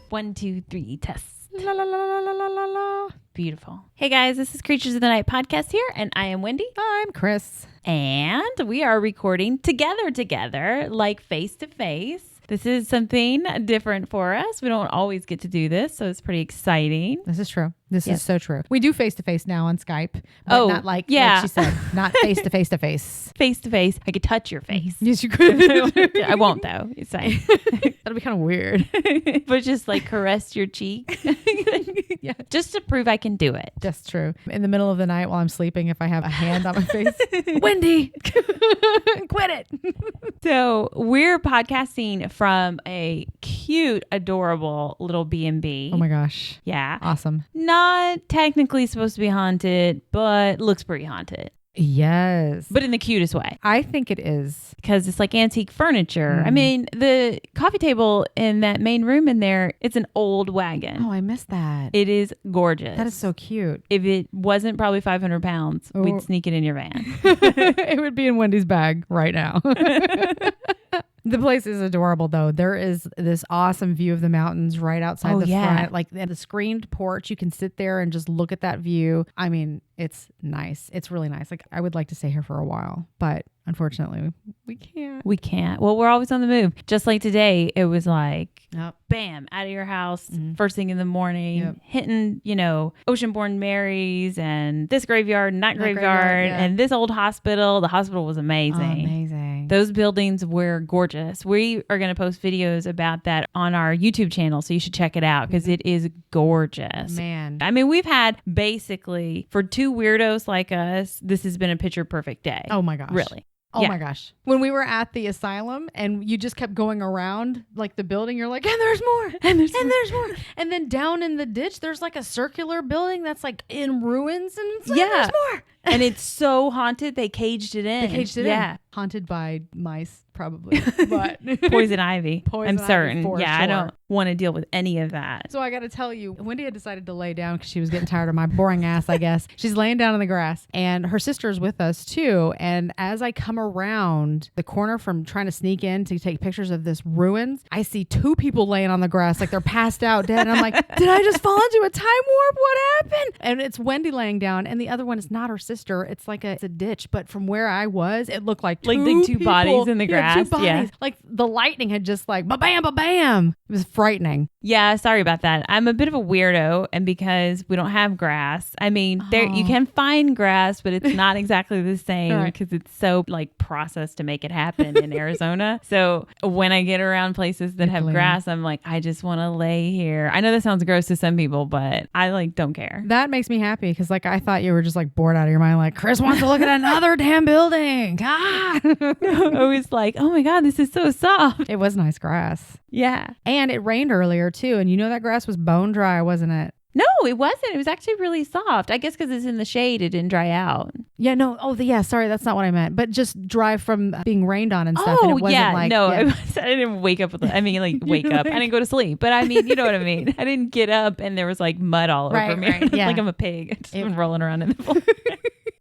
1, 2, 3, test. La la la la la la la la. Beautiful. Hey guys, this is Creatures of the Night podcast here, and I am Wendy. I'm Chris. And we are recording together, like face to face. This is something different for us. We don't always get to do this, so it's pretty exciting. This is true. This is so true. We do face-to-face now on Skype, but not like she said, not face-to-face-to-face. Face-to-face. I could touch your face. Yes, you could. I won't, though. It's fine. That'll be kind of weird. But just like caress your cheek. Yeah. Just to prove I can do it. That's true. In the middle of the night while I'm sleeping, if I have a hand on my face, Wendy, quit it. So we're podcasting from a cute, adorable little B&B. Oh my gosh. Yeah. Awesome. Not technically supposed to be haunted, but looks pretty haunted. Yes. But in the cutest way. I think it is. Because it's like antique furniture. I mean, the coffee table in that main room in there, it's an old wagon. Oh, I missed that. It is gorgeous. That is so cute. If it wasn't probably 500 pounds, we'd sneak it in your van. It would be in Wendy's bag right now. The place is adorable, though. There is this awesome view of the mountains right outside the front. Like the screened porch, you can sit there and just look at that view. I mean, it's nice. It's really nice. Like, I would like to stay here for a while, but unfortunately, we can't. We can't. Well, we're always on the move. Just like today, it was like, Yep. bam, out of your house, first thing in the morning, hitting, Oceanborn Marys and this graveyard and that graveyard and this old hospital. The hospital was amazing. Amazing. Those buildings were gorgeous. We are going to post videos about that on our YouTube channel, so you should check it out because it is gorgeous. Man. I mean, we've had basically, for two weirdos like us, this has been a picture perfect day. Oh my gosh. Really? Oh my gosh. When we were at the asylum and you just kept going around like the building, you're like, and there's more, and there's more. And then down in the ditch, there's like a circular building that's like in ruins and it's like, there's more. And it's so haunted, they caged it in. In. Haunted by mice, probably. But Poison ivy. I'm certain. For yeah, sure. I don't want to deal with any of that. So I got to tell you, Wendy had decided to lay down because she was getting tired of my boring ass, I guess. She's laying down in the grass and her sister's with us too. And as I come around the corner from trying to sneak in to take pictures of this ruins, I see two people laying on the grass like they're passed out dead. And I'm like, did I just fall into a time warp? What happened? And it's Wendy laying down and the other one is not her sister. It's like it's a ditch. But from where I was, it looked like two bodies in the grass. Two bodies. Yeah. Like the lightning had just like ba-bam, ba-bam. It was frightening. Yeah, sorry about that. I'm a bit of a weirdo, and because we don't have grass, I mean, there you can find grass, but it's not exactly the same because it's so like processed to make it happen in Arizona. So when I get around places that have grass, I'm like, I just want to lay here. I know that sounds gross to some people, but I like don't care. That makes me happy because like I thought you were just like bored out of your mind, like Chris wants to look at another damn building. Ah! I was like, oh my God, this is so soft. It was nice grass. Yeah. And it rained earlier too. And that grass was bone dry, wasn't it? No, it wasn't. It was actually really soft. I guess because it's in the shade, it didn't dry out. Yeah, no. Oh, sorry. That's not what I meant. But just dry from being rained on and stuff. Oh, and it wasn't like, no. I didn't wake up with I didn't go to sleep. But I mean, you know what I mean? I didn't get up and there was like mud all over me. Right, yeah. Like I'm a pig. Just been rolling around in the floor.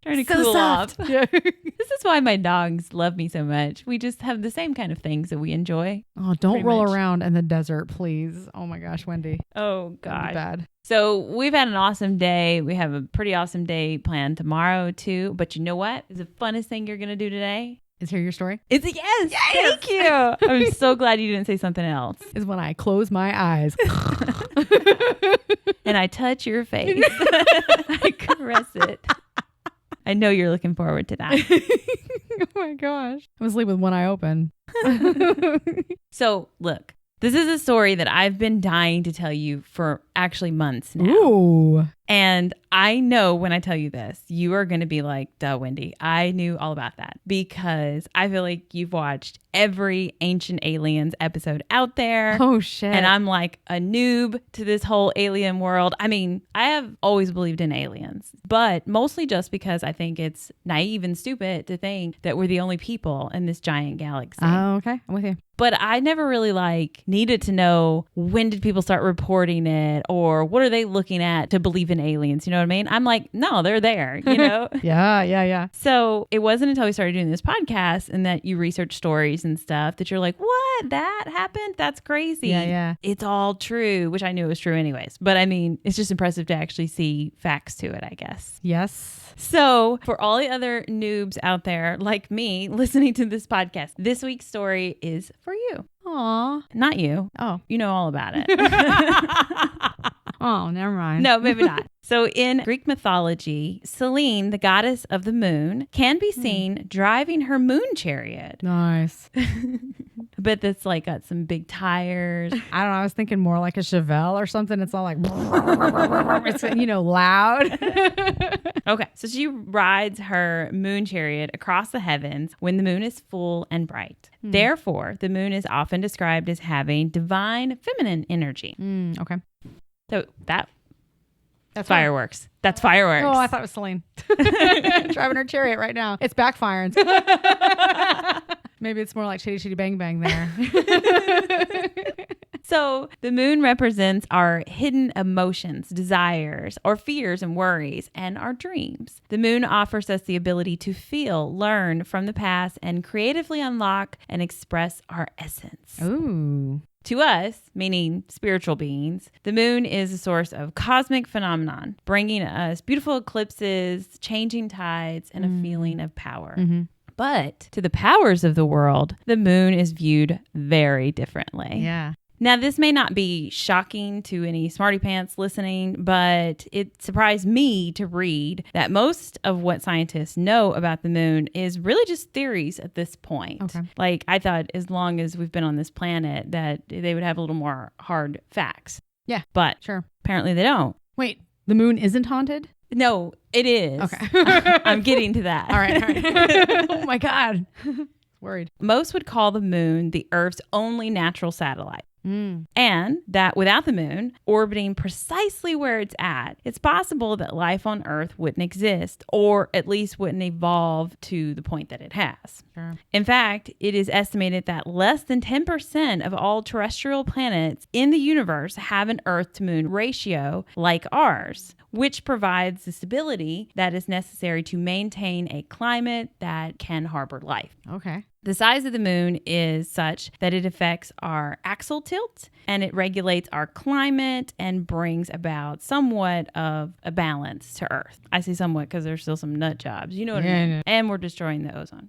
Trying to cool soft. off. Yeah. This is why my dogs love me so much. We just have the same kind of things that we enjoy. Oh, don't roll around in the desert, please. Oh my gosh, Wendy. Oh God. Bad. So we've had an awesome day. We have a pretty awesome day planned tomorrow too. But you know what is the funnest thing you're going to do today? Is here your story? Yes. Thank you. I'm so glad you didn't say something else. Is when I close my eyes. And I touch your face. I caress it. I know you're looking forward to that. Oh my gosh. I'm asleep with one eye open. So look, this is a story that I've been dying to tell you for actually months now. Ooh. And I know when I tell you this, you are going to be like, duh, Wendy, I knew all about that because I feel like you've watched every Ancient Aliens episode out there. Oh, shit. And I'm like a noob to this whole alien world. I mean, I have always believed in aliens, but mostly just because I think it's naive and stupid to think that we're the only people in this giant galaxy. Oh, okay. I'm with you. But I never really needed to know when did people start reporting it or what are they looking at to believe in aliens? You know what I mean? I'm like, no, they're there, you know? Yeah. So it wasn't until we started doing this podcast and that you research stories and stuff that you're like, what? That happened? That's crazy. Yeah. It's all true, which I knew it was true anyways. But I mean, it's just impressive to actually see facts to it, I guess. Yes. So for all the other noobs out there like me listening to this podcast, this week's story is for you. Aw. Not you. Oh. You know all about it. Oh, never mind. No, maybe not. So in Greek mythology, Selene, the goddess of the moon, can be seen driving her moon chariot. Nice. But that's like got some big tires. I don't know. I was thinking more like a Chevelle or something. It's all like, it's, loud. Okay. So she rides her moon chariot across the heavens when the moon is full and bright. Therefore, the moon is often described as having divine feminine energy. Okay. So that's fireworks. fireworks. That's fireworks. Oh, I thought it was Celine. Driving her chariot right now. It's backfiring. Maybe it's more like Shitty Shitty Bang Bang there. So the moon represents our hidden emotions, desires, or fears and worries, and our dreams. The moon offers us the ability to feel, learn from the past, and creatively unlock and express our essence. Ooh. To us, meaning spiritual beings, the moon is a source of cosmic phenomenon, bringing us beautiful eclipses, changing tides, and a feeling of power. Mm-hmm. But to the powers of the world, the moon is viewed very differently. Yeah. Now, this may not be shocking to any smarty pants listening, but it surprised me to read that most of what scientists know about the moon is really just theories at this point. Okay. Like, I thought as long as we've been on this planet that they would have a little more hard facts. Yeah. But Sure. apparently they don't. Wait, the moon isn't haunted? No, it is. Okay. I'm getting to that. All right. Oh my God. Worried. Most would call the moon the Earth's only natural satellite. Mm. And that without the moon orbiting precisely where it's at, it's possible that life on Earth wouldn't exist, or at least wouldn't evolve to the point that it has. Sure. In fact, it is estimated that less than 10% of all terrestrial planets in the universe have an Earth to moon ratio like ours, which provides the stability that is necessary to maintain a climate that can harbor life. Okay. The size of the moon is such that it affects our axial tilt and it regulates our climate and brings about somewhat of a balance to Earth. I say somewhat because there's still some nut jobs. You know what I mean? And we're destroying the ozone.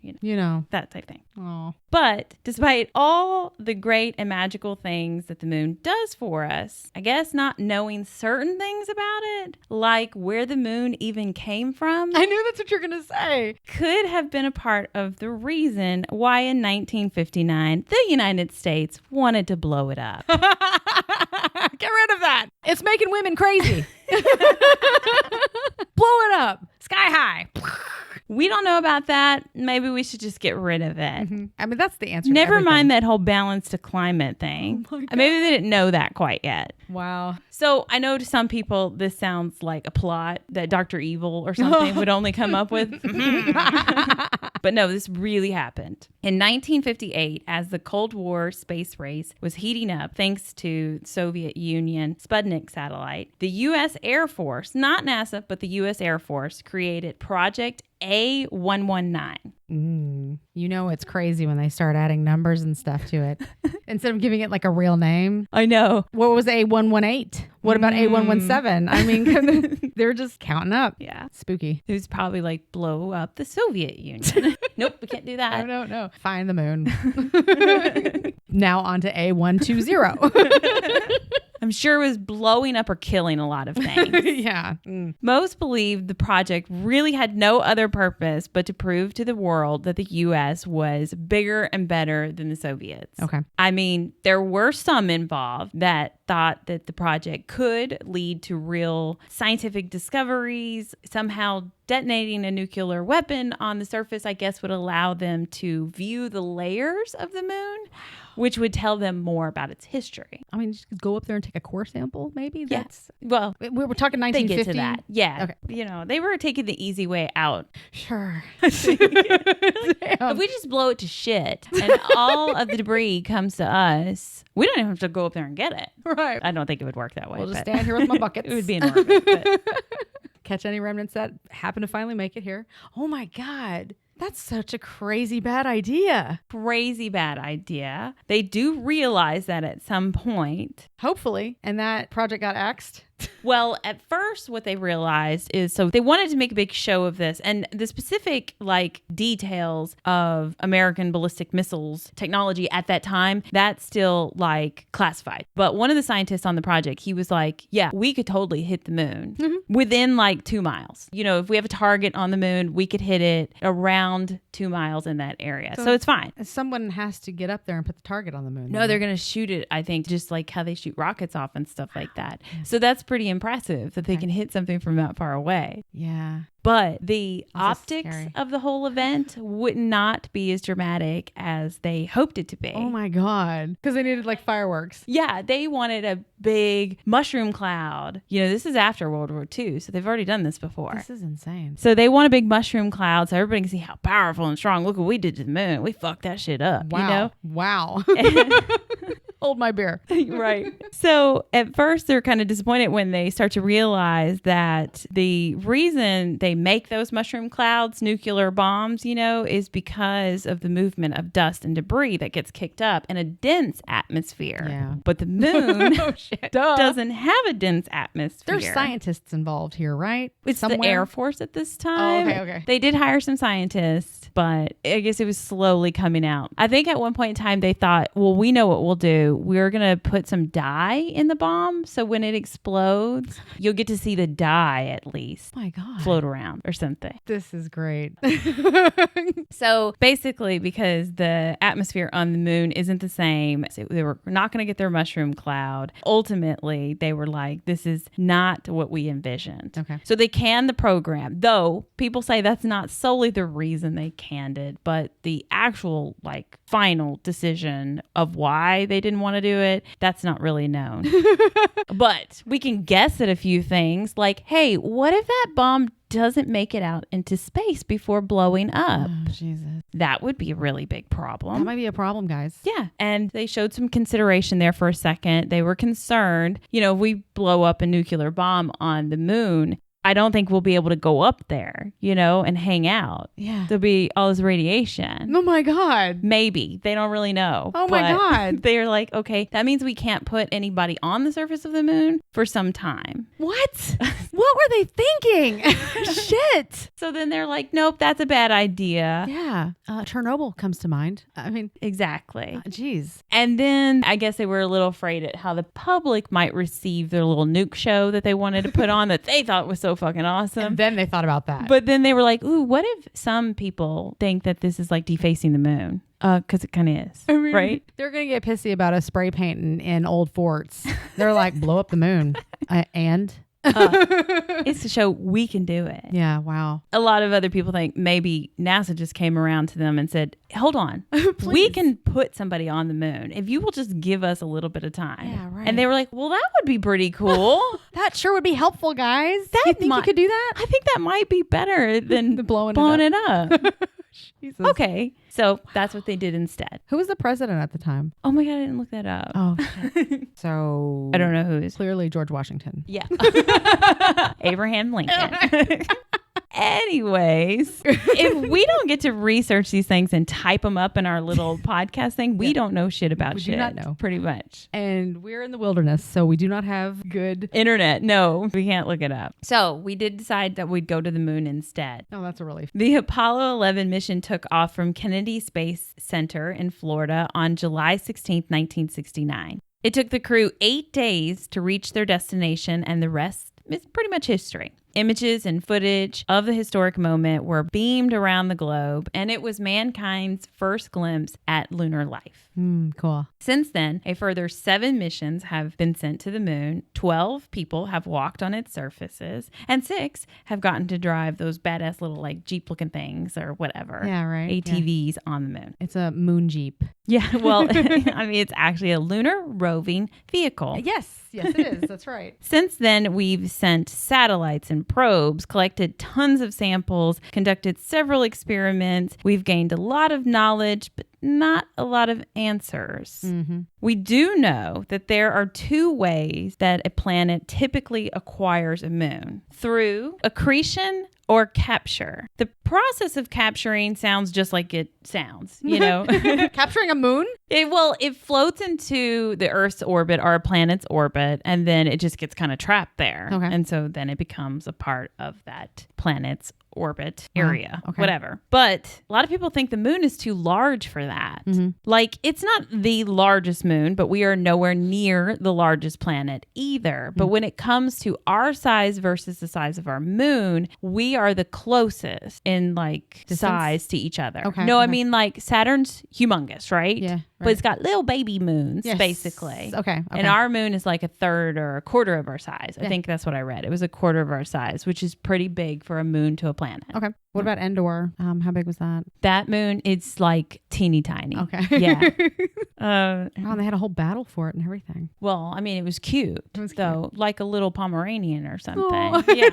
That type thing. Oh. But despite all the great and magical things that the moon does for us, I guess not knowing certain things about it, like where the moon even came from, I knew that's what you're going to say. could have been a part of the reason why in 1959 the United States wanted to blow it up. Get rid of that. It's making women crazy. Blow it up. Sky high. We don't know about that. Maybe we should just get rid of it. Mm-hmm. I mean, that's the answer. Never to mind that whole balance to climate thing. Oh my God. Maybe they didn't know that quite yet. Wow. So I know to some people this sounds like a plot that Dr. Evil or something would only come up with. But no, this really happened. In 1958, as the Cold War space race was heating up thanks to Soviet Union Sputnik satellite, the U.S. Air Force, not NASA, but the U.S. Air Force, created Project A119. You know it's crazy when they start adding numbers and stuff to it. Instead of giving it like a real name. I know. What was A118? What about A117? I mean, they're just counting up. Yeah. Spooky. It was probably like blow up the Soviet Union. Nope, we can't do that. No. Find the moon. Now on to A120. I'm sure it was blowing up or killing a lot of things. Yeah. Most believe the project really had no other purpose but to prove to the world that the U.S. was bigger and better than the Soviets. Okay. I mean, there were some involved that thought that the project could lead to real scientific discoveries. Somehow detonating a nuclear weapon on the surface, I guess, would allow them to view the layers of the moon, which would tell them more about its history. I mean, just go up there and take a core sample, maybe? Yes. Well, we were talking they 1950. get to that. Yeah. Okay. You know, they were taking the easy way out. Sure. If we just blow it to shit and all of the debris comes to us, we don't even have to go up there and get it. Right. I don't think it would work that way. We'll just stand here with my buckets. It would be in orbit. But catch any remnants that happen to finally make it here. Oh my God. That's such a crazy bad idea. crazy bad idea. They do realize that at some point. Hopefully. And that project got axed. Well, at first, what they realized is, so they wanted to make a big show of this, and the specific details of American ballistic missiles technology at that time, that's still classified. But one of the scientists on the project, he was like, yeah, we could totally hit the moon within 2 miles. If we have a target on the moon, we could hit it around 2 miles in that area. So it's fine. Someone has to get up there and put the target on the moon. No, they're going to shoot it, I think, just like how they shoot rockets off and stuff like that. So that's pretty impressive that they can hit something from that far away. Yeah. But the optics of the whole event would not be as dramatic as they hoped it to be. Oh my God. Because they needed fireworks. Yeah, they wanted a big mushroom cloud. This is after World War II, so they've already done this before. This is insane. So they want a big mushroom cloud so everybody can see how powerful and strong. Look what we did to the moon. We fucked that shit up. Wow. Wow. Hold my beer. Right. So at first they're kind of disappointed when they start to realize that the reason they make those mushroom clouds, nuclear bombs, is because of the movement of dust and debris that gets kicked up in a dense atmosphere. Yeah. But the moon doesn't have a dense atmosphere. There's scientists involved here, right? It's the Air Force at this time. Oh, okay. They did hire some scientists, but I guess it was slowly coming out. I think at one point in time they thought, well, we know what we'll do. We're going to put some dye in the bomb. So when it explodes, you'll get to see the dye at least. Oh my God. Float around or something. This is great. So basically, because the atmosphere on the moon isn't the same, so they were not going to get their mushroom cloud. Ultimately, they were like, this is not what we envisioned. Okay. So they canned the program, though people say that's not solely the reason they canned it, but the actual final decision of why they didn't want to do it, that's not really known. But we can guess at a few things hey, what if that bomb doesn't make it out into space before blowing up? Oh, Jesus. That would be a really big problem. That might be a problem, guys. Yeah. And they showed some consideration there for a second. They were concerned, if we blow up a nuclear bomb on the moon, I don't think we'll be able to go up there, and hang out. Yeah. There'll be all this radiation. Oh my God. Maybe. They don't really know. Oh my God. They're like, okay, that means we can't put anybody on the surface of the moon for some time. What? What were they thinking? Shit. So then they're like, nope, that's a bad idea. Yeah. Chernobyl comes to mind. I mean, exactly. Geez. And then I guess they were a little afraid at how the public might receive their little nuke show that they wanted to put on that they thought was so fucking awesome. And then they thought about that. But then they were like, ooh, what if some people think that this is defacing the moon? Because it kind of is, right? They're going to get pissy about us spray painting in old forts. They're like, blow up the moon. And? It's to show we can do it. Yeah, wow. A lot of other people think maybe NASA just came around to them and said, hold on, we can put somebody on the moon if you will just give us a little bit of time. Yeah, right. And they were like, well, that would be pretty cool. That sure would be helpful, guys. You think you could do that? I think that might be better than blowing it up. Jesus. Okay. So that's what they did instead. Who was the president at the time? Oh my God, I didn't look that up. Oh, so I don't know who is. Clearly George Washington. Yeah. Abraham Lincoln. Anyways, if we don't get to research these things and type them up in our little podcast thing, we don't know shit about shit. We do not know. Pretty much. And we're in the wilderness, so we do not have good internet. No, we can't look it up. So we did decide that we'd go to the moon instead. Oh, that's a relief. The Apollo 11 mission took off from Kennedy Space Center in Florida on July 16th, 1969. It took the crew 8 days to reach their destination, and the rest is pretty much history. Images and footage of the historic moment were beamed around the globe, and it was mankind's first glimpse at lunar life. Cool. Since then, a further 7 missions have been sent to the moon, 12 people have walked on its surfaces, and 6 have gotten to drive those badass little Jeep-looking things or whatever. Yeah, right. ATVs on the moon. It's a moon Jeep. Yeah, well, I mean, it's actually a lunar roving vehicle. Yes, it is. That's right. Since then, we've sent satellites and probes, collected tons of samples, conducted several experiments. We've gained a lot of knowledge, but not a lot of answers. Mm-hmm. We do know that there are 2 ways that a planet typically acquires a moon: through accretion or capture. The process of capturing sounds just like it sounds, you know. Capturing a moon? It floats into the Earth's orbit or a planet's orbit, and then it just gets kind of trapped there. Okay. And so then it becomes a part of that planet's orbit area, okay. whatever. But a lot of people think the moon is too large for that. Mm-hmm. Like, it's not the largest moon, but we are nowhere near the largest planet either. But when it comes to our size versus the size of our moon, we are the closest in like Distance? size to each other. Okay, No, I okay. mean, like, Saturn's humongous, right? Yeah, But it's got little baby moons, Yes. basically. Okay. And our moon is like a third or a quarter of our size. I think that's what I read. It was a quarter of our size, which is pretty big for a moon to a planet. Okay. What about Endor? How big was that? That moon, it's like teeny tiny. Okay. Yeah. Wow, and they had a whole battle for it and everything. Well, I mean, it was cute. It was though, like a little Pomeranian or something. Aw. Yeah.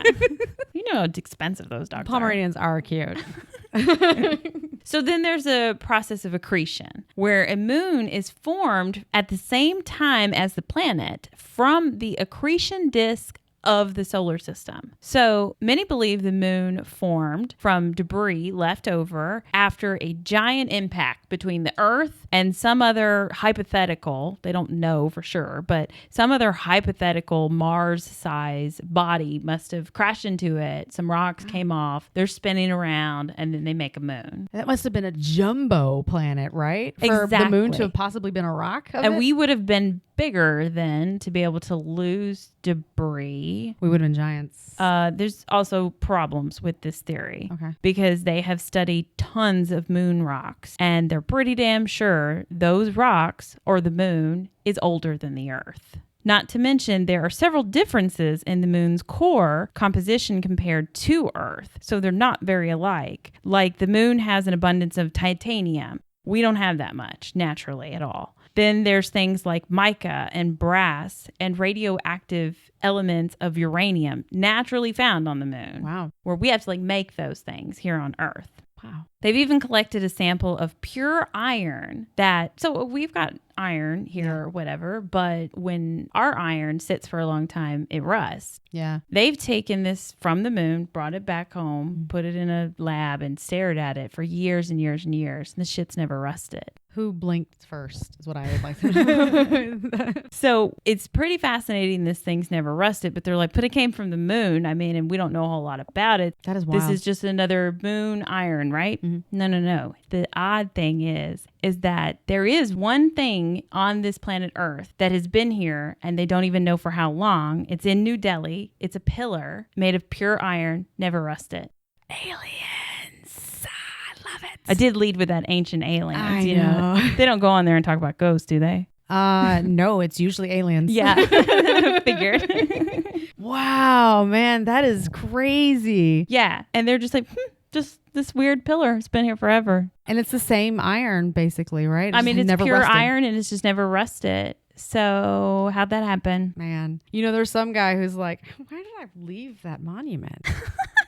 You know how expensive those dogs Pomeranians are cute. are. So then there's a process of accretion where a moon is formed at the same time as the planet from the accretion disk of the solar system. So many believe the moon formed from debris left over after a giant impact between the Earth and some other hypothetical, they don't know for sure, but some other hypothetical Mars-sized body must have crashed into it. Some rocks came off, they're spinning around, and then they make a moon. That must have been a jumbo planet, right? For the moon to have possibly been a rock. And we would have been bigger then to be able to lose debris. We would have been giants. There's also problems with this theory. Okay. Because they have studied tons of moon rocks, and they're pretty damn sure those rocks or the moon is older than the Earth. Not to mention, there are several differences in the moon's core composition compared to Earth, so they're not very alike. Like, the moon has an abundance of titanium. We don't have that much naturally at all. Then there's things like mica and brass and radioactive elements of uranium naturally found on the moon. Wow. Where we have to like make those things here on Earth. Wow. They've even collected a sample of pure iron so we've got iron here or whatever, but when our iron sits for a long time, it rusts. Yeah. They've taken this from the moon, brought it back home, put it in a lab and stared at it for years and years and years. And the shit's never rusted. Who blinked first is what I would like to know. So it's pretty fascinating this thing's never rusted, but they're like, but it came from the moon. I mean, and we don't know a whole lot about it. That is wild. This is just another moon iron, right? Mm-hmm. No. The odd thing is that there is one thing on this planet Earth that has been here and they don't even know for how long. It's in New Delhi. It's a pillar made of pure iron, never rusted. Aliens. I love it. I did lead with that ancient aliens. I you know. They don't go on there and talk about ghosts, do they? No, it's usually aliens. Yeah. Figured. Wow, man, that is crazy. Yeah. And they're just like, just this weird pillar. It's been here forever. And it's the same iron, basically, right? I mean, it's never pure rusted. iron and it's just never rusted. So how'd that happen? Man, there's some guy who's like, why did I leave that monument?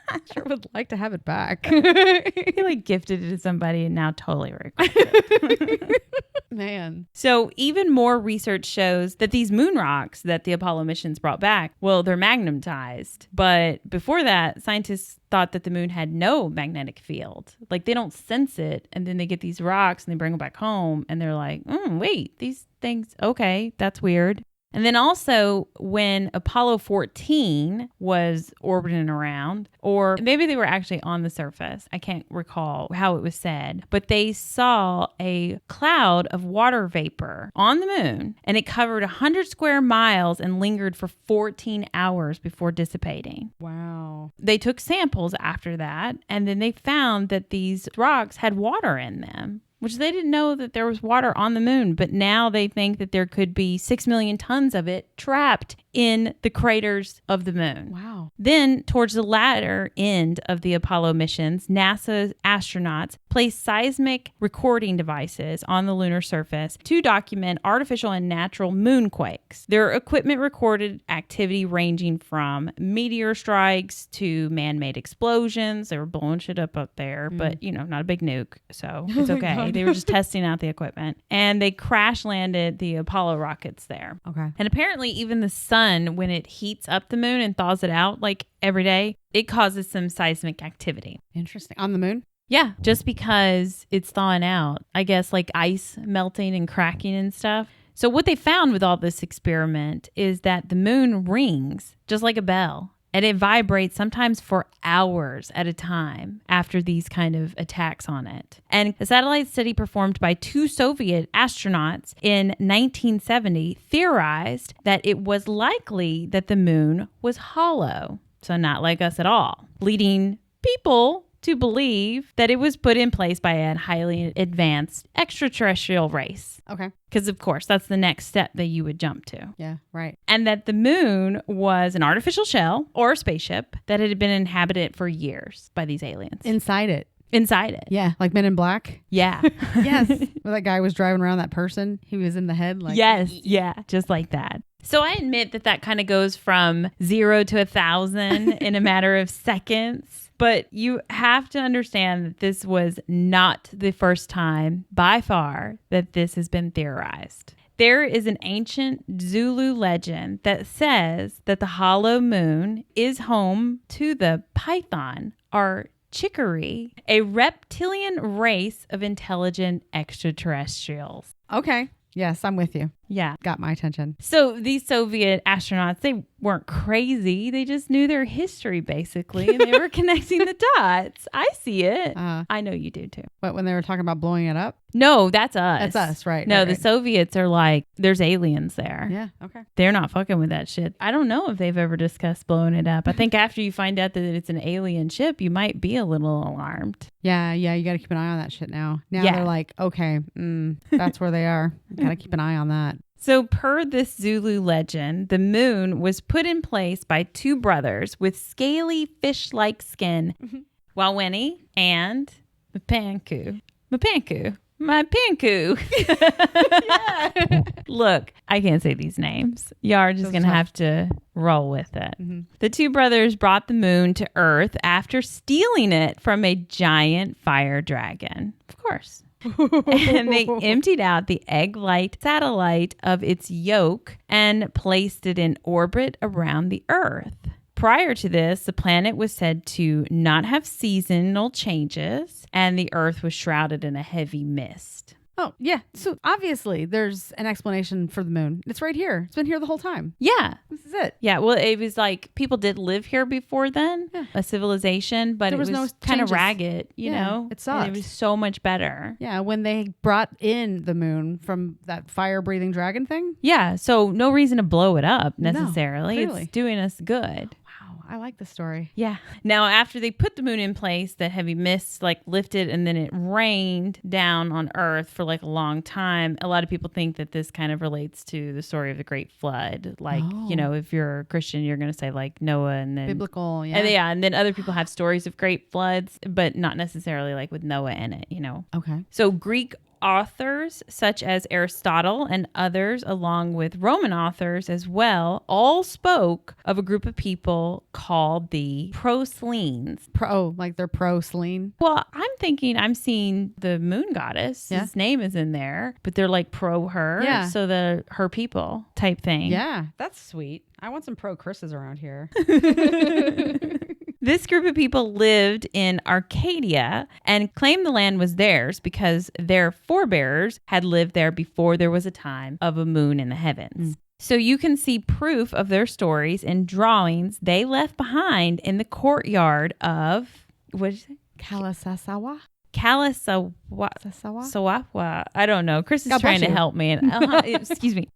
I sure would like to have it back. He like gifted it to somebody and now totally regrets it. Man. So even more research shows that these moon rocks that the Apollo missions brought back, well, they're magnetized. But before that, scientists thought that the moon had no magnetic field. Like, they don't sense it. And then they get these rocks and they bring them back home and they're like, wait, these things, okay, that's weird. And then also when Apollo 14 was orbiting around, or maybe they were actually on the surface, I can't recall how it was said, but they saw a cloud of water vapor on the moon and it covered 100 square miles and lingered for 14 hours before dissipating. Wow. They took samples after that and then they found that these rocks had water in them. which they didn't know that there was water on the moon, but now they think that there could be 6 million tons of it trapped in the craters of the moon. Wow. Then, towards the latter end of the Apollo missions, NASA's astronauts placed seismic recording devices on the lunar surface to document artificial and natural moonquakes. Their equipment recorded activity ranging from meteor strikes to man-made explosions. They were blowing shit up there, but, not a big nuke, so it's okay. They were just testing out the equipment. And they crash landed the Apollo rockets there. Okay. And apparently even the sun, when it heats up the moon and thaws it out like every day, it causes some seismic activity. Interesting. On the moon? Yeah, just because it's thawing out. I guess like ice melting and cracking and stuff. So what they found with all this experiment is that the moon rings just like a bell. And it vibrates sometimes for hours at a time after these kind of attacks on it. And a satellite study performed by 2 Soviet astronauts in 1970 theorized that it was likely that the moon was hollow, so not like us at all, leading people to believe that it was put in place by a highly advanced extraterrestrial race. Okay. Because, of course, that's the next step that you would jump to. Yeah, right. And that the moon was an artificial shell or a spaceship that had been inhabited for years by these aliens. Inside it. Inside it. Yeah, like Men in Black. Yeah. Yes. Where that guy was driving around that person. He was in the head. Like, yes. Yeah. Just like that. So I admit that kind of goes from 0 to 1,000 in a matter of seconds. But you have to understand that this was not the first time by far that this has been theorized. There is an ancient Zulu legend that says that the hollow moon is home to the python or chicory, a reptilian race of intelligent extraterrestrials. Okay. Yes, I'm with you. Yeah. Got my attention. So these Soviet astronauts, they weren't crazy. They just knew their history, basically, and they were connecting the dots. I see it. I know you do, too. But when they were talking about blowing it up? No, that's us. That's us, right. No, right, the Soviets are like, there's aliens there. Yeah, okay. They're not fucking with that shit. I don't know if they've ever discussed blowing it up. I think after you find out that it's an alien ship, you might be a little alarmed. Yeah, you got to keep an eye on that shit now. Now they're like, okay, that's where they are. Got to keep an eye on that. So per this Zulu legend, the moon was put in place by 2 brothers with scaly fish-like skin, Wawini and Mpanku. Look, I can't say these names. Y'all are just going to have to roll with it. Mm-hmm. The 2 brothers brought the moon to Earth after stealing it from a giant fire dragon. Of course. And they emptied out the egg-like satellite of its yolk and placed it in orbit around the Earth. Prior to this, the planet was said to not have seasonal changes, and the Earth was shrouded in a heavy mist. Oh, yeah. So obviously there's an explanation for the moon. It's right here. It's been here the whole time. Yeah. This is it. Yeah. Well, it was like people did live here before then, a civilization, but it was no kind of ragged, you know? It sucks. And it was so much better. Yeah. When they brought in the moon from that fire-breathing dragon thing. Yeah. So no reason to blow it up necessarily. No, it's doing us good. I like the story. Yeah. Now, after they put the moon in place, the heavy mist lifted and then it rained down on Earth for a long time. A lot of people think that this kind of relates to the story of the Great Flood. If you're a Christian, you're going to say Noah and then biblical. Yeah. And then other people have stories of great floods, but not necessarily with Noah in it, Okay. So Greek authors such as Aristotle and others, along with Roman authors as well, all spoke of a group of people called the Proslenes. They're pro-Selene? Well, I'm seeing the moon goddess. Yeah. His name is in there, but they're pro her. Yeah. So the her people type thing. Yeah, that's sweet. I want some pro-Chris's around here. This group of people lived in Arcadia and claimed the land was theirs because their forebears had lived there before there was a time of a moon in the heavens. So you can see proof of their stories in drawings they left behind in the courtyard of, what did you say? Kalasasawa? Sawapwa. I don't know. Chris is trying to help me. Excuse me.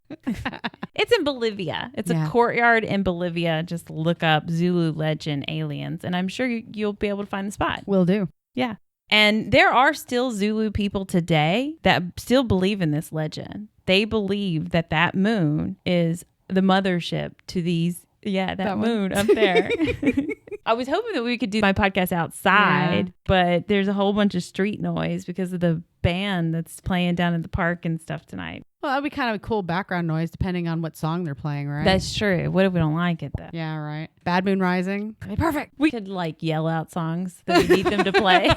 It's in Bolivia. It's a courtyard in Bolivia. Just look up Zulu legend aliens, and I'm sure you'll be able to find the spot. Will do. Yeah. And there are still Zulu people today that still believe in this legend. They believe that that moon is the mothership to these, that moon up there. I was hoping that we could do my podcast outside, but there's a whole bunch of street noise because of the band that's playing down at the park and stuff tonight. Well, that'd be kind of a cool background noise depending on what song they're playing, right? That's true. What if we don't like it, though? Yeah, right. Bad Moon Rising. Perfect. We could yell out songs that we need them to play.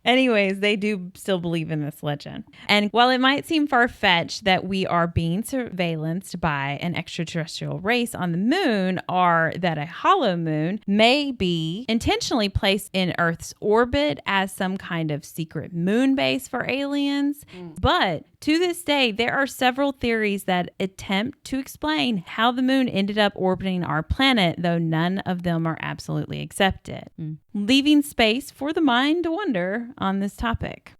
Anyways, they do still believe in this legend. And while it might seem far-fetched that we are being surveillanced by an extraterrestrial race on the moon, or that a hollow moon may be intentionally placed in Earth's orbit as some kind of secret moon base for aliens, but to this day, there are several theories that attempt to explain how the moon ended up orbiting our planet, though none of them are absolutely accepted, leaving space for the mind to wonder on this topic.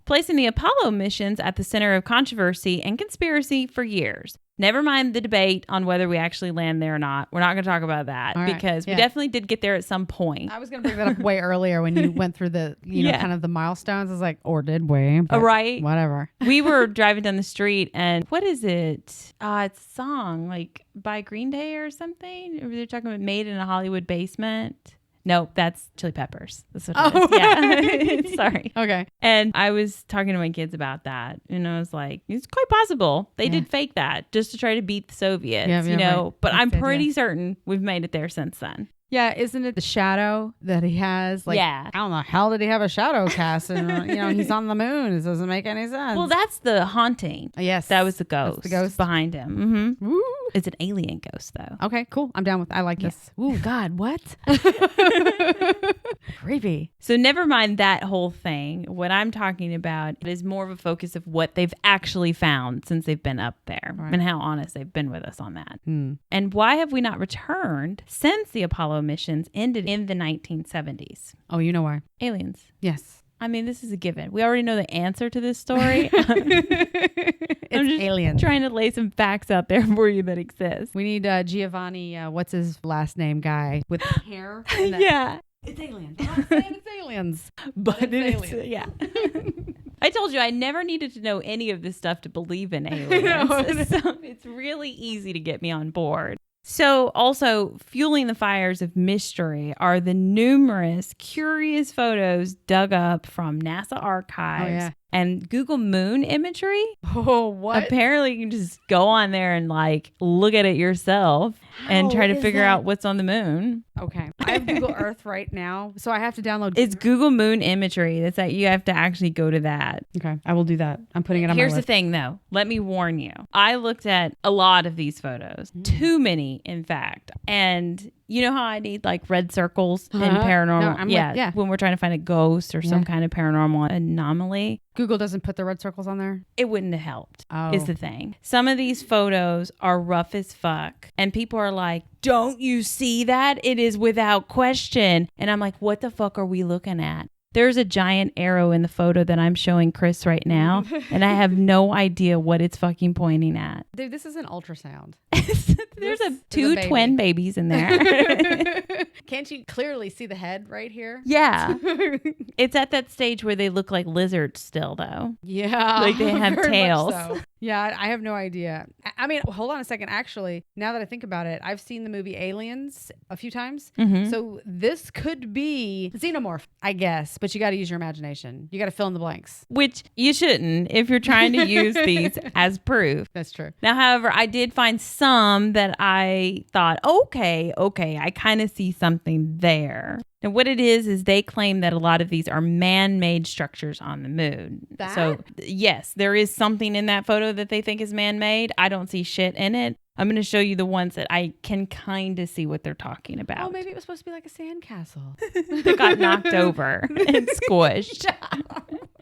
Placing the Apollo missions at the center of controversy and conspiracy for years. Never mind the debate on whether we actually land there or not. We're not going to talk about that because we definitely did get there at some point. I was going to bring that up way earlier when you went through the, kind of the milestones. I was like, or did we? Right. Whatever. We were driving down the street and what is it? It's a song by Green Day or something. Or they're talking about Made in a Hollywood Basement. No, that's Chili Peppers. That's what it is. Yeah. Sorry. Okay. And I was talking to my kids about that. And I was like, it's quite possible. They did fake that just to try to beat the Soviets, right. But I'm pretty certain we've made it there since then. Yeah, isn't it the shadow that he has? I don't know. How did he have a shadow cast? And, he's on the moon. It doesn't make any sense. Well, that's the haunting. Yes. That was the ghost. That's the ghost behind him. Mm-hmm. Woo. It's an alien ghost, though. Okay, cool. I'm down with I like this. Ooh, God, what? Creepy. So never mind that whole thing. What I'm talking about is more of a focus of what they've actually found since they've been up there and how honest they've been with us on that. And why have we not returned since the Apollo missions ended in the 1970s? Oh, you know why? Aliens. Yes. I mean, this is a given. We already know the answer to this story. I'm just aliens. Trying to lay some facts out there for you that exist. We need Giovanni, what's his last name guy with hair? Yeah. It's aliens. I'm not saying it's aliens. But it's aliens. Yeah. I told you I never needed to know any of this stuff to believe in aliens. So it's really easy to get me on board. So also fueling the fires of mystery are the numerous curious photos dug up from NASA archives and Google Moon imagery. Oh, what? Apparently you can just go on there and look at it yourself and try to figure out what's on the moon. Okay. I have Google Earth right now, so I have to download. It's Google Moon imagery. It's you have to actually go to that. Okay. I will do that. I'm putting it on my list. Here's the thing though. Let me warn you. I looked at a lot of these photos. Too many, in fact. And you know how I need red circles in paranormal? No, when we're trying to find a ghost or some kind of paranormal anomaly. Google doesn't put the red circles on there? It wouldn't have helped, is the thing. Some of these photos are rough as fuck. And people are like, don't you see that? It is without question. And I'm like, what the fuck are we looking at? There's a giant arrow in the photo that I'm showing Chris right now, and I have no idea what it's fucking pointing at. Dude, this is an ultrasound. There's two twin babies in there. Can't you clearly see the head right here? Yeah. It's at that stage where they look like lizards still, though. Yeah. Like they have tails. So. Yeah, I have no idea. I mean, hold on a second. Actually, now that I think about it, I've seen the movie Aliens a few times. Mm-hmm. So this could be xenomorph, I guess. But you got to use your imagination. You got to fill in the blanks. Which you shouldn't if you're trying to use these as proof. That's true. Now, however, I did find some that I thought, okay, I kind of see something there. And what it is they claim that a lot of these are man-made structures on the moon. So, yes, there is something in that photo that they think is man-made. I don't see shit in it. I'm going to show you the ones that I can kind of see what they're talking about. Oh, maybe it was supposed to be like a sandcastle. That got knocked over and squished.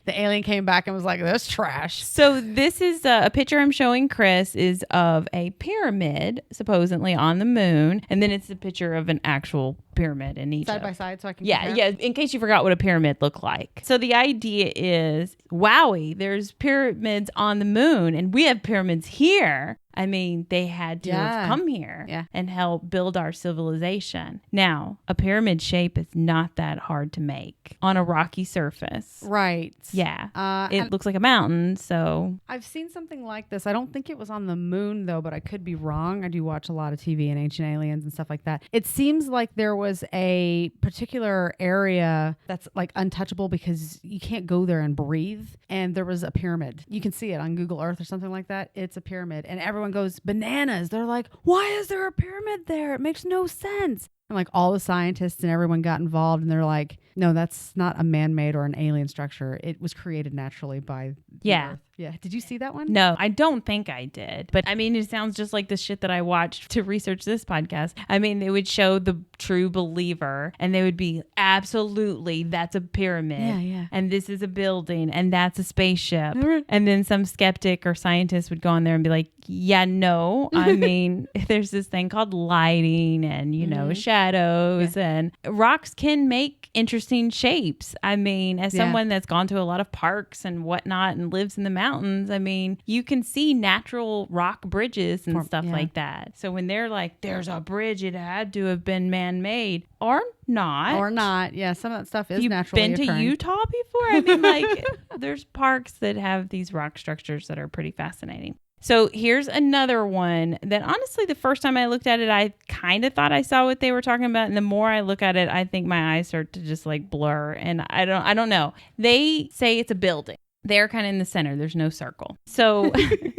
The alien came back and was like, "This trash." So this is a picture I'm showing Chris is of a pyramid supposedly on the moon. And then it's a picture of an actual pyramid in Egypt. Side by side so I can compare? Yeah. In case you forgot what a pyramid looked like. So the idea is, wowie, there's pyramids on the moon and we have pyramids here. I mean, they had to have come here and help build our civilization. Now, a pyramid shape is not that hard to make on a rocky surface. Right. Yeah. It looks like a mountain, so. I've seen something like this. I don't think it was on the moon, though, but I could be wrong. I do watch a lot of TV and Ancient Aliens and stuff like that. It seems like there was a particular area that's like untouchable because you can't go there and breathe. And there was a pyramid. You can see it on Google Earth or something like that. It's a pyramid. And everyone goes bananas. They're like, why is there a pyramid there? It makes no sense. And like all the scientists and everyone got involved and they're like, no, that's not a man-made or an alien structure. It was created naturally by the Earth. Yeah. Did you see that one? No, I don't think I did. But I mean, it sounds just like the shit that I watched to research this podcast. I mean, they would show the true believer and they would be absolutely, that's a pyramid. Yeah. And this is a building and that's a spaceship. And then some skeptic or scientist would go on there and be like, yeah, no. I mean, there's this thing called lighting and, you know, shadows and rocks can make interesting shapes. I mean, as someone that's gone to a lot of parks and whatnot and lives in the mountains, I mean, you can see natural rock bridges and stuff like that. So when they're like, there's a bridge, it had to have been man-made or not. Yeah, some of that stuff is naturally occurring. You've been to Utah before? I mean, like, there's parks that have these rock structures that are pretty fascinating. So here's another one that honestly, the first time I looked at it, I kind of thought I saw what they were talking about. And the more I look at it, I think my eyes start to just like blur. And I don't know. They say it's a building. They're kind of in the center. There's no circle. So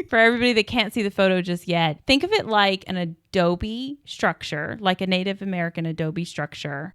for everybody that can't see the photo just yet, think of it like an adobe structure, like a Native American adobe structure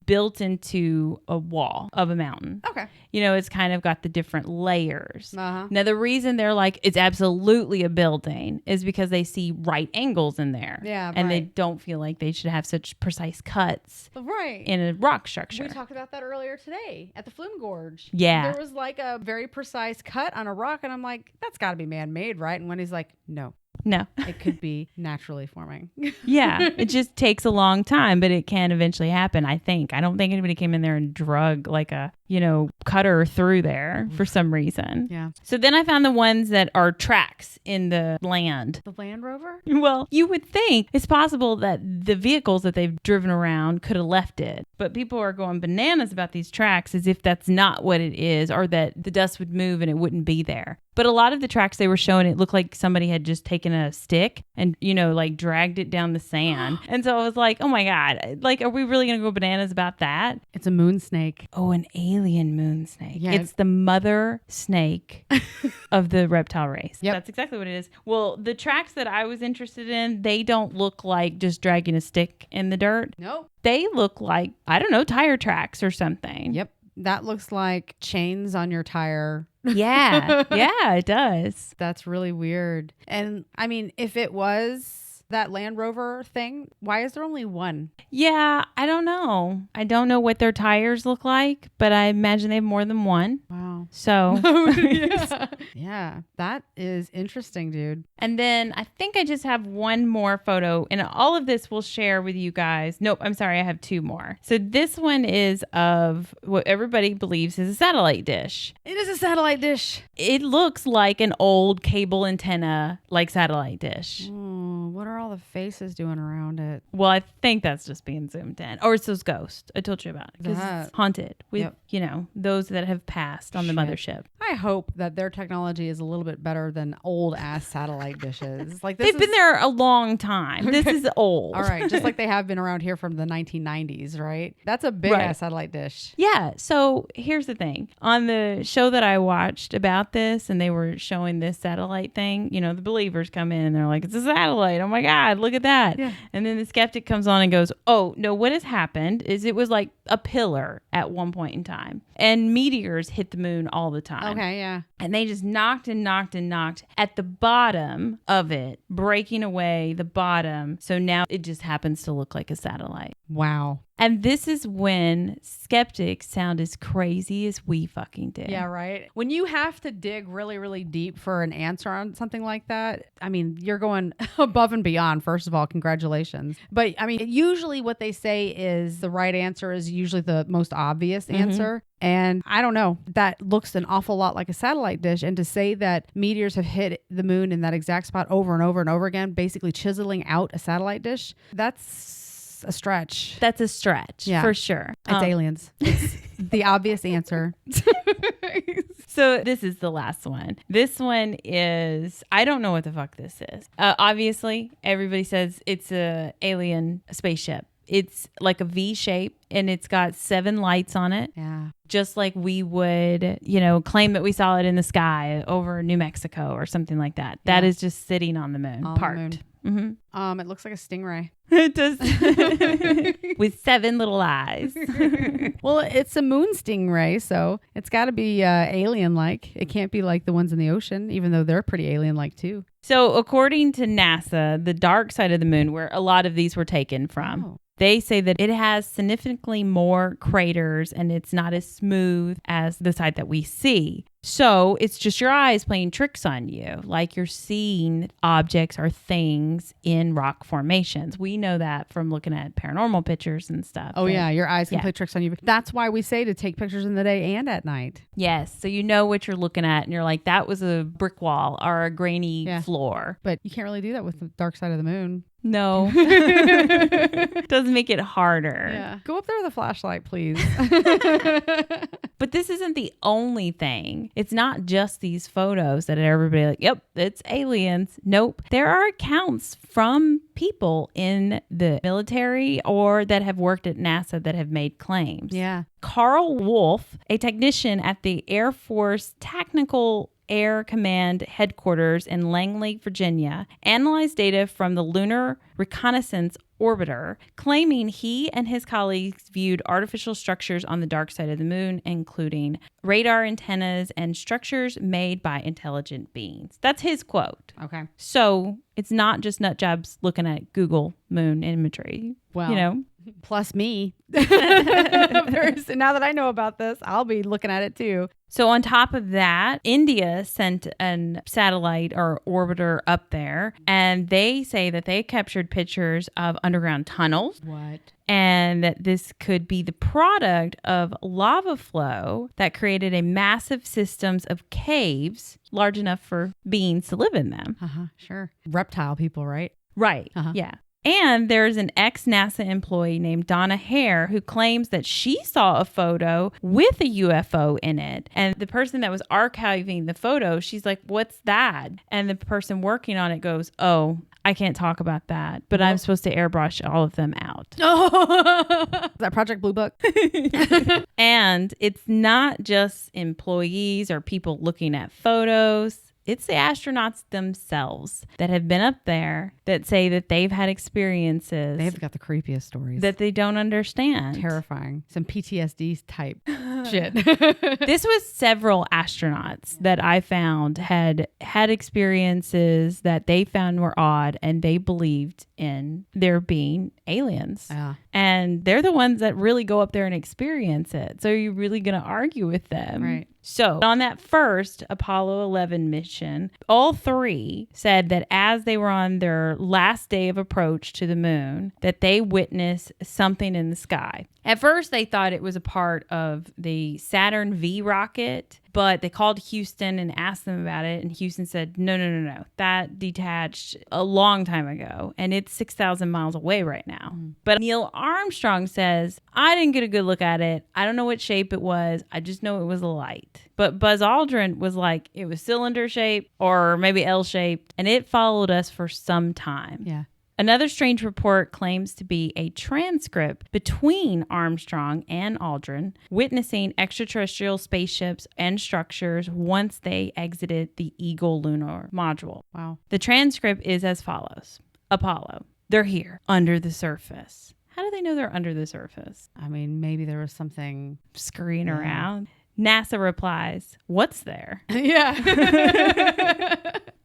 built into a wall of a mountain. Okay. You know, it's kind of got the different layers. Now, the reason they're like, it's absolutely a building is because they see right angles in there. Yeah. And they don't feel like they should have such precise cuts in a rock structure. We talked about that earlier today at the Flume Gorge. Yeah. There was like a very precise cut on a rock. And I'm like, that's got to be man-made, right? And Wendy's like, no. It could be naturally forming. Yeah. It just takes a long time, but it can eventually happen, I think. I don't think anybody came in there and drug like a, you know, cutter through there for some reason. Yeah. So then I found the ones that are tracks in the land. The Land Rover? Well, you would think it's possible that the vehicles that they've driven around could have left it. But people are going bananas about these tracks as if that's not what it is or that the dust would move and it wouldn't be there. But a lot of the tracks they were showing, it looked like somebody had just taken a stick and, you know, like dragged it down the sand. And so I was like, oh my God, like, are we really going to go bananas about that? It's a moon snake. Oh, an alien moon snake. Yeah. It's the mother snake of the reptile race. Yep. That's exactly what it is. Well, the tracks that I was interested in, they don't look like just dragging a stick in the dirt. Nope. They look like, I don't know, tire tracks or something. Yep. That looks like chains on your tire. Yeah. Yeah, it does. That's really weird. And I mean, if it was that Land Rover thing, why is there only one? Yeah, I don't know. I don't know what their tires look like, but I imagine they have more than one. Wow. So. Yeah, that is interesting, dude. And then I think I just have one more photo, and all of this we'll share with you guys. Nope, I'm sorry, I have two more. So this one is of what everybody believes is a satellite dish. It is a satellite dish. It looks like an old cable antenna, like satellite dish. What are all the faces doing around it? Well, I think that's just being zoomed in. Or it's those ghosts I told you about. Because it's haunted with, you know, those that have passed on the mothership. I hope that their technology is a little bit better than old ass satellite dishes. Like they've been there a long time. Okay. This is old. All right. Just like they have been around here from the 1990s, right? That's a big ass satellite dish. Yeah. So here's the thing. On the show that I watched about this and they were showing this satellite thing, you know, the believers come in and they're like, it's a satellite. Oh my God, look at that. Yeah. And then the skeptic comes on and goes, oh, no, what has happened is it was like a pillar at one point in time. And meteors hit the moon all the time. Okay, yeah. And they just knocked and knocked and knocked at the bottom of it, breaking away the bottom. So now it just happens to look like a satellite. Wow. And this is when skeptics sound as crazy as we fucking do. Yeah, right. When you have to dig really, really deep for an answer on something like that, I mean, you're going above and beyond. First of all, congratulations. But I mean, usually what they say is the right answer is usually the most obvious answer. And I don't know, that looks an awful lot like a satellite dish. And to say that meteors have hit the moon in that exact spot over and over and over again, basically chiseling out a satellite dish, that's a stretch. That's a stretch, for sure. It's aliens. It's the obvious answer. So this is the last one. This one is, I don't know what the fuck this is. Obviously, everybody says it's a alien spaceship. It's like a V shape and it's got 7 lights on it. Yeah. Just like we would, claim that we saw it in the sky over New Mexico or something like that. That is just sitting on the moon, parked. Mm-hmm. It looks like a stingray. It does. With 7 little eyes. Well, it's a moon stingray, so it's got to be alien-like. It can't be like the ones in the ocean, even though they're pretty alien-like too. So according to NASA, the dark side of the moon, where a lot of these were taken from, they say that it has significantly more craters and it's not as smooth as the side that we see. So it's just your eyes playing tricks on you, like you're seeing objects or things in rock formations. We know that from looking at paranormal pictures and stuff. Oh, yeah. Your eyes can play tricks on you. That's why we say to take pictures in the day and at night. Yes. So you know what you're looking at and you're like, that was a brick wall or a grainy floor. But you can't really do that with the dark side of the moon. No. Doesn't make it harder. Yeah. Go up there with a flashlight, please. But this isn't the only thing. It's not just these photos that everybody like, yep, it's aliens. Nope. There are accounts from people in the military or that have worked at NASA that have made claims. Yeah. Carl Wolf, a technician at the Air Force Technical Air Command headquarters in Langley, Virginia, analyzed data from the Lunar Reconnaissance Orbiter, claiming he and his colleagues viewed artificial structures on the dark side of the moon, including radar antennas and structures made by intelligent beings. That's his quote. Okay. So it's not just nut jobs looking at Google moon imagery. Well, plus me. Now that I know about this, I'll be looking at it too. So on top of that, India sent a satellite or orbiter up there, and they say that they captured pictures of underground tunnels. What? And that this could be the product of lava flow that created a massive systems of caves large enough for beings to live in them. Sure. Reptile people, right? Right. Yeah. And there's an ex-NASA employee named Donna Hare who claims that she saw a photo with a UFO in it. And the person that was archiving the photo, she's like, what's that? And the person working on it goes, oh, I can't talk about that, but I'm supposed to airbrush all of them out. Is that Project Blue Book? And it's not just employees or people looking at photos. It's the astronauts themselves that have been up there that say that they've had experiences. They've got the creepiest stories. That they don't understand. Terrifying. Some PTSD type shit. This was several astronauts that I found had experiences that they found were odd and they believed in there being aliens. Yeah. And they're the ones that really go up there and experience it. So you're really going to argue with them. Right. So on that first Apollo 11 mission, all 3 said that as they were on their last day of approach to the moon, that they witnessed something in the sky. At first, they thought it was a part of the Saturn V rocket, but they called Houston and asked them about it. And Houston said, no. That detached a long time ago. And it's 6,000 miles away right now. But Neil Armstrong says, I didn't get a good look at it. I don't know what shape it was. I just know it was a light. But Buzz Aldrin was like, it was cylinder shaped or maybe L shaped. And it followed us for some time. Yeah. Another strange report claims to be a transcript between Armstrong and Aldrin witnessing extraterrestrial spaceships and structures once they exited the Eagle lunar module. Wow. The transcript is as follows. Apollo, they're here under the surface. How do they know they're under the surface? I mean, maybe there was something scurrying around. NASA replies, what's there? Yeah.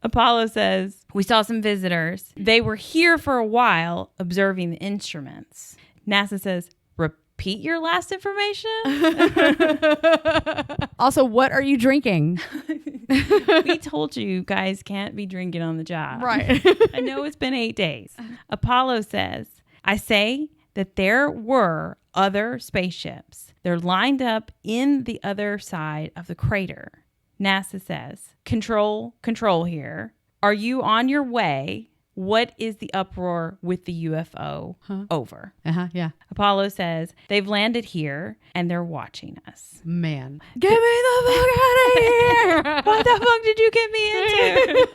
Apollo says, we saw some visitors. They were here for a while observing the instruments. NASA says, repeat your last information? Also, what are you drinking? We told you guys can't be drinking on the job. Right. I know it's been 8 days. Apollo says, I say that there were other spaceships. They're lined up in the other side of the crater. NASA says, control here. Are you on your way? What is the uproar with the UFO? Over. Yeah. Apollo says, they've landed here and they're watching us. Man. Get me the fuck out of here. What the fuck did you get me into?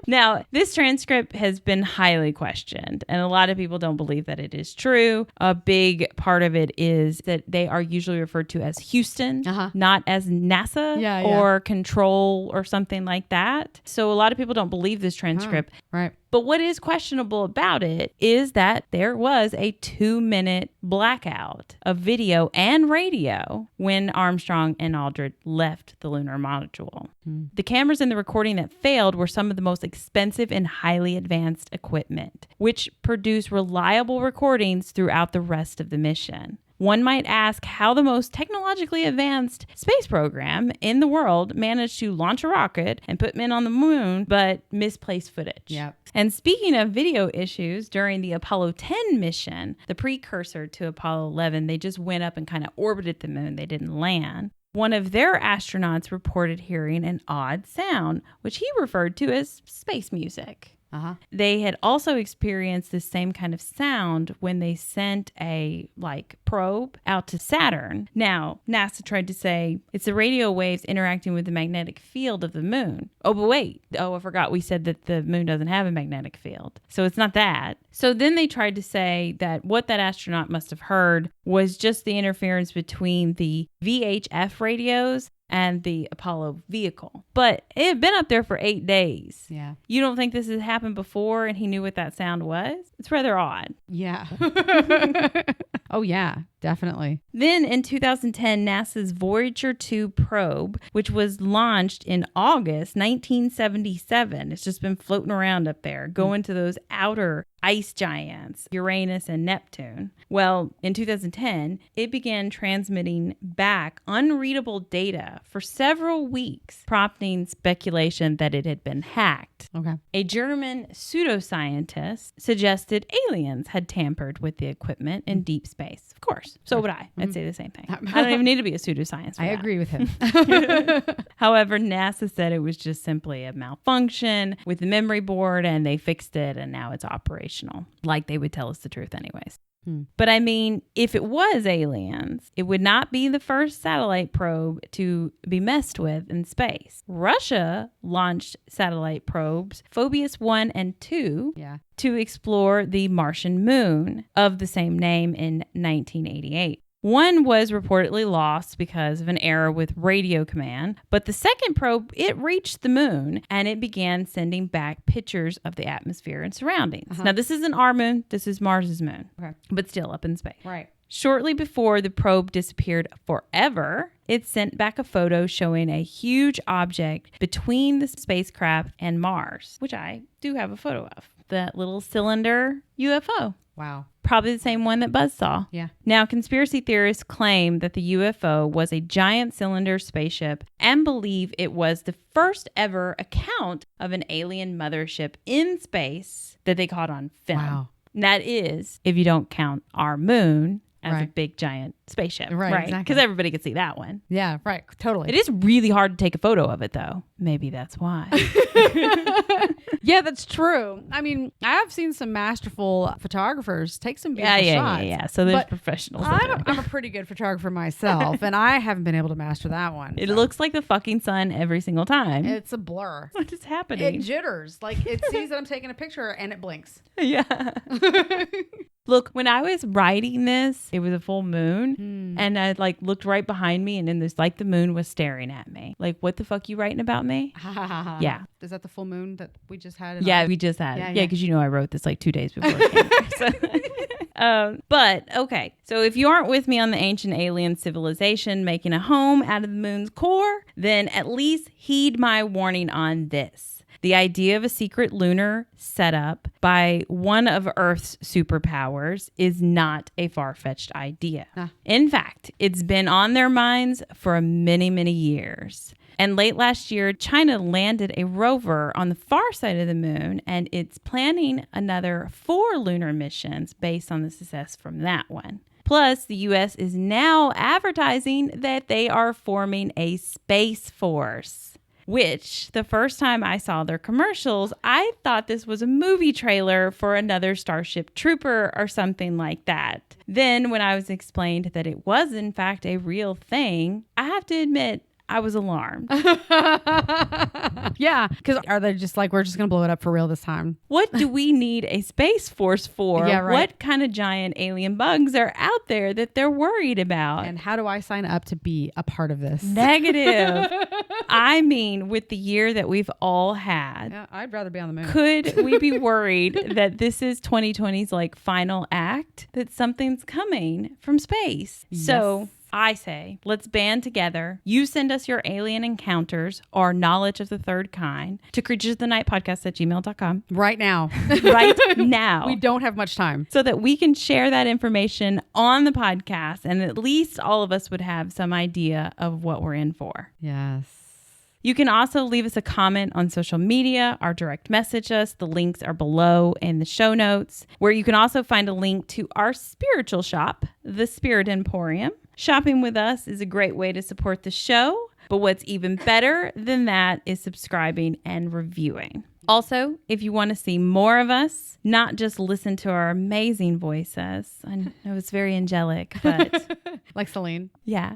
Now, this transcript has been highly questioned, and a lot of people don't believe that it is true. A big part of it is that they are usually referred to as Houston, not as NASA or Control or something like that. So a lot of people don't believe this transcript. Right. But what is questionable about it is that there was a 2-minute blackout of video and radio when Armstrong and Aldrin left the lunar module. The cameras in the recording that failed were some of the most expensive and highly advanced equipment, which produced reliable recordings throughout the rest of the mission. One might ask how the most technologically advanced space program in the world managed to launch a rocket and put men on the moon, but misplaced footage. Yep. And speaking of video issues, during the Apollo 10 mission, the precursor to Apollo 11, they just went up and kind of orbited the moon. They didn't land. One of their astronauts reported hearing an odd sound, which he referred to as space music. They had also experienced the same kind of sound when they sent a probe out to Saturn. Now, NASA tried to say it's the radio waves interacting with the magnetic field of the moon. Oh, but wait. Oh, I forgot. We said that the moon doesn't have a magnetic field. So it's not that. So then they tried to say that what that astronaut must have heard was just the interference between the VHF radios and the Apollo vehicle. But it had been up there for 8 days. Yeah. You don't think this has happened before and he knew what that sound was? It's rather odd. Yeah. Oh, yeah, definitely. Then in 2010, NASA's Voyager 2 probe, which was launched in August 1977, it's just been floating around up there, going to those outer ice giants, Uranus and Neptune. Well, in 2010, it began transmitting back unreadable data for several weeks, prompting speculation that it had been hacked. Okay. A German pseudoscientist suggested aliens had tampered with the equipment in deep space. Of course. So would I. I'd say the same thing. I don't even need to be a pseudoscience for I that. agree with him. However, NASA said it was just simply a malfunction with the memory board and they fixed it and now it's operational. Like they would tell us the truth anyways. But I mean, if it was aliens, it would not be the first satellite probe to be messed with in space. Russia launched satellite probes, Phoebus 1 and 2, to explore the Martian moon of the same name in 1988. One was reportedly lost because of an error with radio command, but the second probe, it reached the moon and it began sending back pictures of the atmosphere and surroundings. Now, this isn't our moon, this is Mars's moon, but still up in space. Right. Shortly before the probe disappeared forever, it sent back a photo showing a huge object between the spacecraft and Mars, which I do have a photo of. That little cylinder UFO. Wow. Probably the same one that Buzz saw. Yeah. Now, conspiracy theorists claim that the UFO was a giant cylinder spaceship and believe it was the first ever account of an alien mothership in space that they caught on film. Wow. And that is, if you don't count our moon as a big giant spaceship. Right. Because Exactly. everybody could see that one. Yeah, right. Totally. It is really hard to take a photo of it, though. Maybe that's why. Yeah, that's true. I mean, I have seen some masterful photographers take some beautiful shots. Yeah. So there's But professionals. I'm a pretty good photographer myself, and I haven't been able to master that one. It looks like the fucking sun every single time. It's a blur. What is happening? It jitters. Like, it sees that I'm taking a picture, and it blinks. Yeah. Look, when I was writing this, it was a full moon, and I looked right behind me, and then the moon was staring at me. Like, what the fuck you writing about me? Yeah. Is that the full moon that we just had? Yeah, we just had it. Yeah, because I wrote this 2 days before it came out. But, okay. So if you aren't with me on the ancient alien civilization making a home out of the moon's core, then at least heed my warning on this. The idea of a secret lunar setup by one of Earth's superpowers is not a far-fetched idea. In fact, it's been on their minds for many, many years. And late last year, China landed a rover on the far side of the moon, and it's planning another 4 lunar missions based on the success from that one. Plus, the U.S. is now advertising that they are forming a space force, which the first time I saw their commercials, I thought this was a movie trailer for another Starship Trooper or something like that. Then when I was explained that it was in fact a real thing, I have to admit, I was alarmed. Yeah, because are they just like, we're just going to blow it up for real this time? What do we need a space force for? Yeah, right. What kind of giant alien bugs are out there that they're worried about? And how do I sign up to be a part of this? Negative. I mean, with the year that we've all had, Yeah, I'd rather be on the moon. could we be worried that this is 2020's like final act, that something's coming from space? Yes. So I say, let's band together. You send us your alien encounters or knowledge of the third kind to creaturesofthenightpodcast@gmail.com. Right now. Right now. We don't have much time. So that we can share that information on the podcast, and at least all of us would have some idea of what we're in for. Yes. You can also leave us a comment on social media or direct message us. The links are below in the show notes, where you can also find a link to our spiritual shop, The Spirit Emporium. Shopping with us is a great way to support the show, but what's even better than that is subscribing and reviewing. Also, if you want to see more of us, not just listen to our amazing voices, I know it's very angelic, but like Celine. yeah.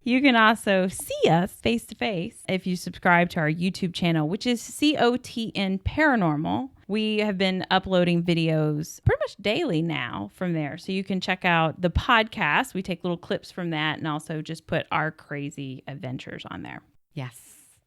You can also see us face to face if you subscribe to our YouTube channel, which is COTN Paranormal. We have been uploading videos pretty much daily now from there. So you can check out the podcast. We take little clips from that and also just put our crazy adventures on there. Yes.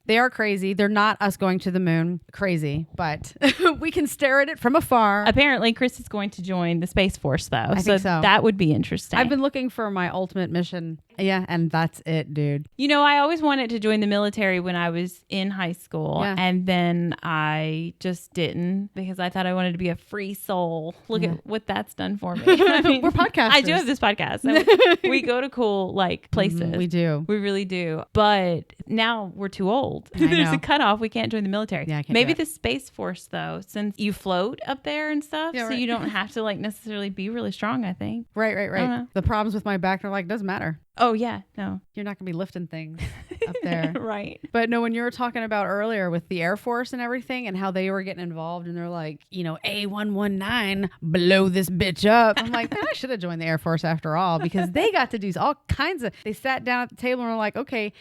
They are crazy. They're not us going to the moon crazy, but we can stare at it from afar. Apparently, Chris is going to join the Space Force, though. I think so. That would be interesting. I've been looking for my ultimate mission. Yeah, and that's it, dude. You know, I always wanted to join the military when I was in high school, and then I just didn't because I thought I wanted to be a free soul. Look at what that's done for me. I mean, we're podcasters. I do have this podcast. So we go to cool like places. We do. We really do. But now we're too old. There's a cutoff. We can't join the military. Yeah, I can't Maybe do it. the Space Force, though, since you float up there and stuff, Yeah, so right. you don't have to like necessarily be really strong, I think. Right. The problems with my back are like, doesn't matter. Oh, yeah. No. You're not going to be lifting things up there. Right. But no, when you were talking about earlier with the Air Force and everything and how they were getting involved and they're like, you know, A119, blow this bitch up. I'm like, man, I should have joined the Air Force after all because they got to do all kinds of, they sat down at the table and were like, okay,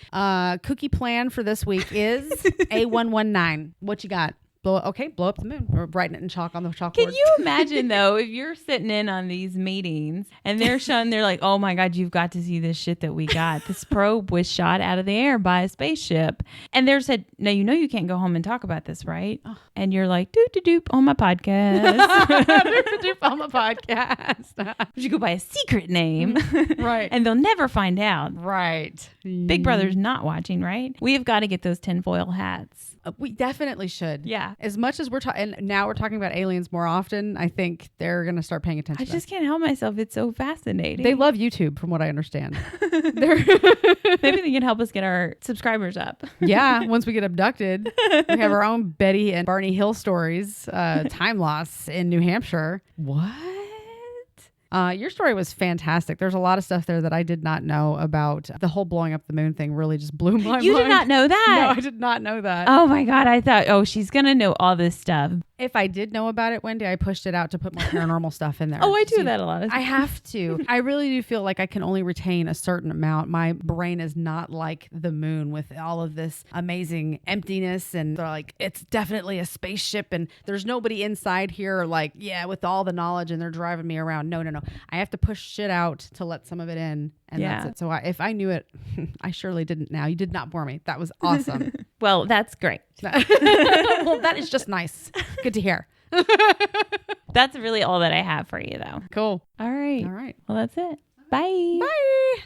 cookie plan for this week is A119. What you got? Blow up the moon. We're writing it in chalk on the chalkboard. Can you imagine though, if you're sitting in on these meetings and they're like, oh my God, you've got to see this shit that we got. This probe was shot out of the air by a spaceship. And they're said, now you know you can't go home and talk about this, right? Oh. And you're like, doop on my podcast. Doop on my podcast. You should go by a secret name. Right. And they'll never find out. Right. Big Brother's not watching, right? We have got to get those tinfoil hats. We definitely should. Yeah. As much as we're talking, and now we're talking about aliens more often, I think they're going to start paying attention. I just can't help myself. It's so fascinating. They love YouTube, from what I understand. Maybe they can help us get our subscribers up. Yeah. Once we get abducted, we have our own Betty and Barney Hill stories, time loss in New Hampshire. What? Your story was fantastic. There's a lot of stuff there that I did not know about. The whole blowing up the moon thing really just blew my mind. You did not know that? No, I did not know that. Oh my God. I thought, she's going to know all this stuff. If I did know about it, Wendy, I pushed it out to put more paranormal stuff in there. Oh, I do that a lot of times. I have to. I really do feel like I can only retain a certain amount. My brain is not like the moon with all of this amazing emptiness. And they're like, it's definitely a spaceship and there's nobody inside here like, yeah, with all the knowledge and they're driving me around. No. I have to push shit out to let some of it in. And that's it. So if I knew it, I surely didn't now. You did not bore me. That was awesome. Well, that's great. Well, that is just nice. Good to hear. That's really all that I have for you, though. Cool. All right. All right. Well, that's it. Bye. Bye.